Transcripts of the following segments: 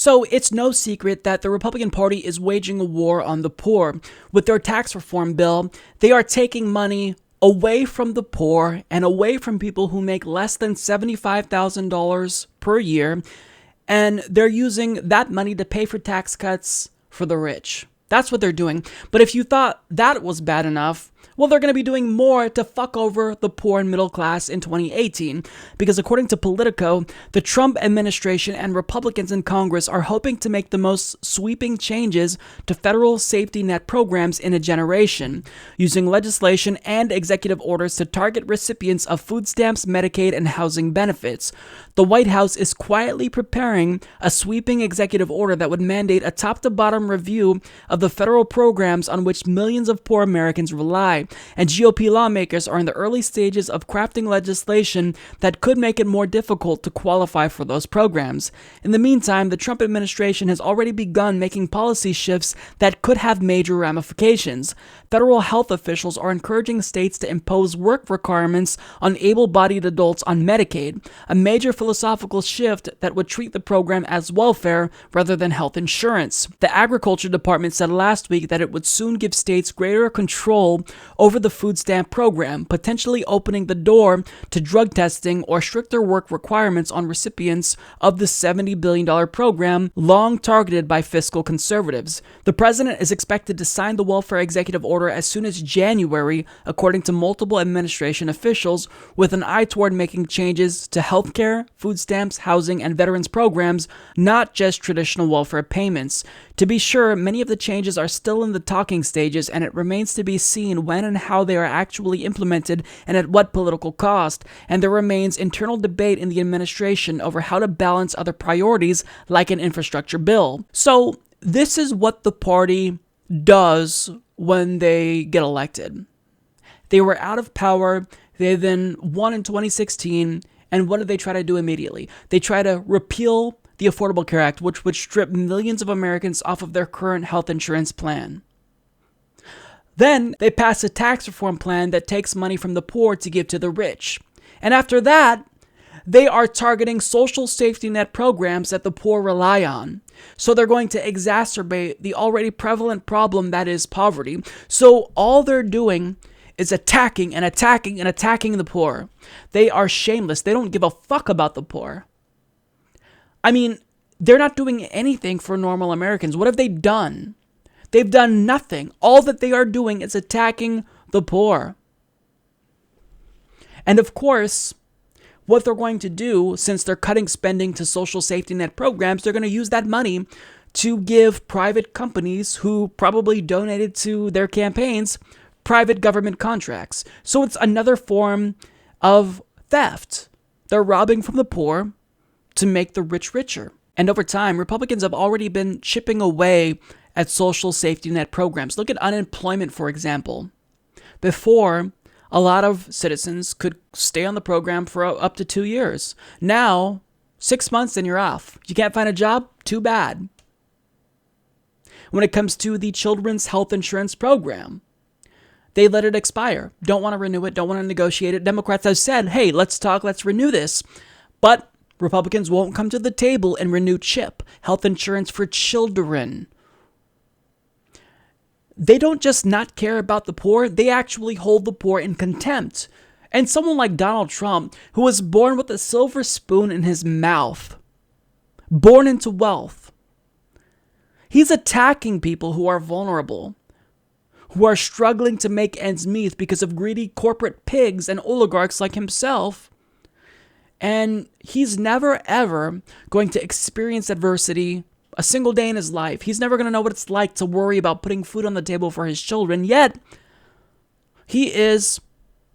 So it's no secret that the Republican Party is waging a war on the poor. With their tax reform bill, they are taking money away from the poor and away from people who make less than $75,000 per year, and they're using that money to pay for tax cuts for the rich. That's what they're doing. But if you thought that was bad enough, well, they're going to be doing more to fuck over the poor and middle class in 2018, because according to Politico, the Trump administration and Republicans in Congress are hoping to make the most sweeping changes to federal safety net programs in a generation, using legislation and executive orders to target recipients of food stamps, Medicaid, and housing benefits. The White House is quietly preparing a sweeping executive order that would mandate a top-to-bottom review of the federal programs on which millions of poor Americans rely. And GOP lawmakers are in the early stages of crafting legislation that could make it more difficult to qualify for those programs. In the meantime, the Trump administration has already begun making policy shifts that could have major ramifications. Federal health officials are encouraging states to impose work requirements on able-bodied adults on Medicaid, a major philosophical shift that would treat the program as welfare rather than health insurance. The Agriculture Department said last week that it would soon give states greater control over the food stamp program, potentially opening the door to drug testing or stricter work requirements on recipients of the $70 billion program long targeted by fiscal conservatives. The president is expected to sign the welfare executive order as soon as January, according to multiple administration officials, with an eye toward making changes to healthcare, food stamps, housing, and veterans programs, not just traditional welfare payments. To be sure, many of the changes are still in the talking stages, and it remains to be seen when and how they are actually implemented and at what political cost, and there remains internal debate in the administration over how to balance other priorities like an infrastructure bill. So, this is what the party does when they get elected. They were out of power, they then won in 2016, and what did they try to do immediately? They try to repeal the Affordable Care Act, which would strip millions of Americans off of their current health insurance plan. Then they pass a tax reform plan that takes money from the poor to give to the rich. And after that, they are targeting social safety net programs that the poor rely on. So they're going to exacerbate the already prevalent problem that is poverty. So all they're doing is attacking and attacking and attacking the poor. They are shameless. They don't give a fuck about the poor. I mean, they're not doing anything for normal Americans. What have they done? They've done nothing. All that they are doing is attacking the poor. And of course, what they're going to do, since they're cutting spending to social safety net programs, they're going to use that money to give private companies who probably donated to their campaigns private government contracts. So it's another form of theft. They're robbing from the poor to make the rich richer. And over time, Republicans have already been chipping away at social safety net programs. Look at unemployment, for example. Before, a lot of citizens could stay on the program for up to 2 years. Now, 6 months and you're off. You can't find a job? Too bad. When it comes to the children's health insurance program, they let it expire. Don't want to renew it, don't want to negotiate it. Democrats have said, hey, let's talk, let's renew this. But Republicans won't come to the table and renew CHIP, health insurance for children. They don't just not care about the poor, they actually hold the poor in contempt. And someone like Donald Trump, who was born with a silver spoon in his mouth, born into wealth, he's attacking people who are vulnerable, who are struggling to make ends meet because of greedy corporate pigs and oligarchs like himself. And he's never, ever going to experience adversity a single day in his life. He's never going to know what it's like to worry about putting food on the table for his children. Yet, he is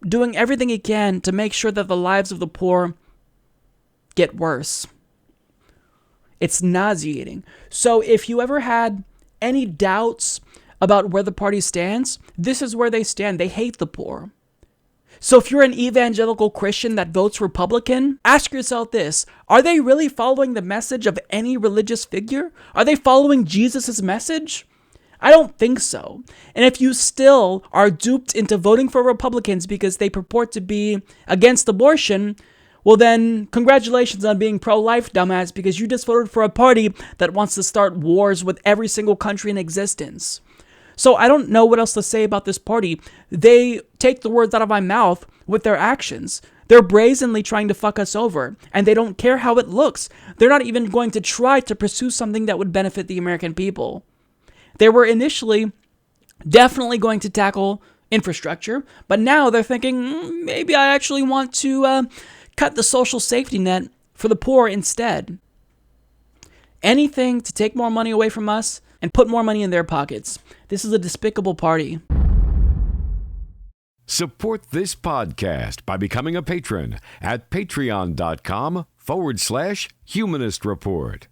doing everything he can to make sure that the lives of the poor get worse. It's nauseating. So if you ever had any doubts about where the party stands, this is where they stand. They hate the poor. So if you're an evangelical Christian that votes Republican, ask yourself this: are they really following the message of any religious figure? Are they following Jesus' message? I don't think so. And if you still are duped into voting for Republicans because they purport to be against abortion, Well then, congratulations on being pro-life, dumbass, because you just voted for a party that wants to start wars with every single country in existence. So I don't know what else to say about this party. They take the words out of my mouth with their actions. They're brazenly trying to fuck us over, and they don't care how it looks. They're not even going to try to pursue something that would benefit the American people. They were initially definitely going to tackle infrastructure, but now they're thinking, maybe I actually want to cut the social safety net for the poor instead. Anything to take more money away from us and put more money in their pockets. This is a despicable party. Support this podcast by becoming a patron at patreon.com/Humanist Report.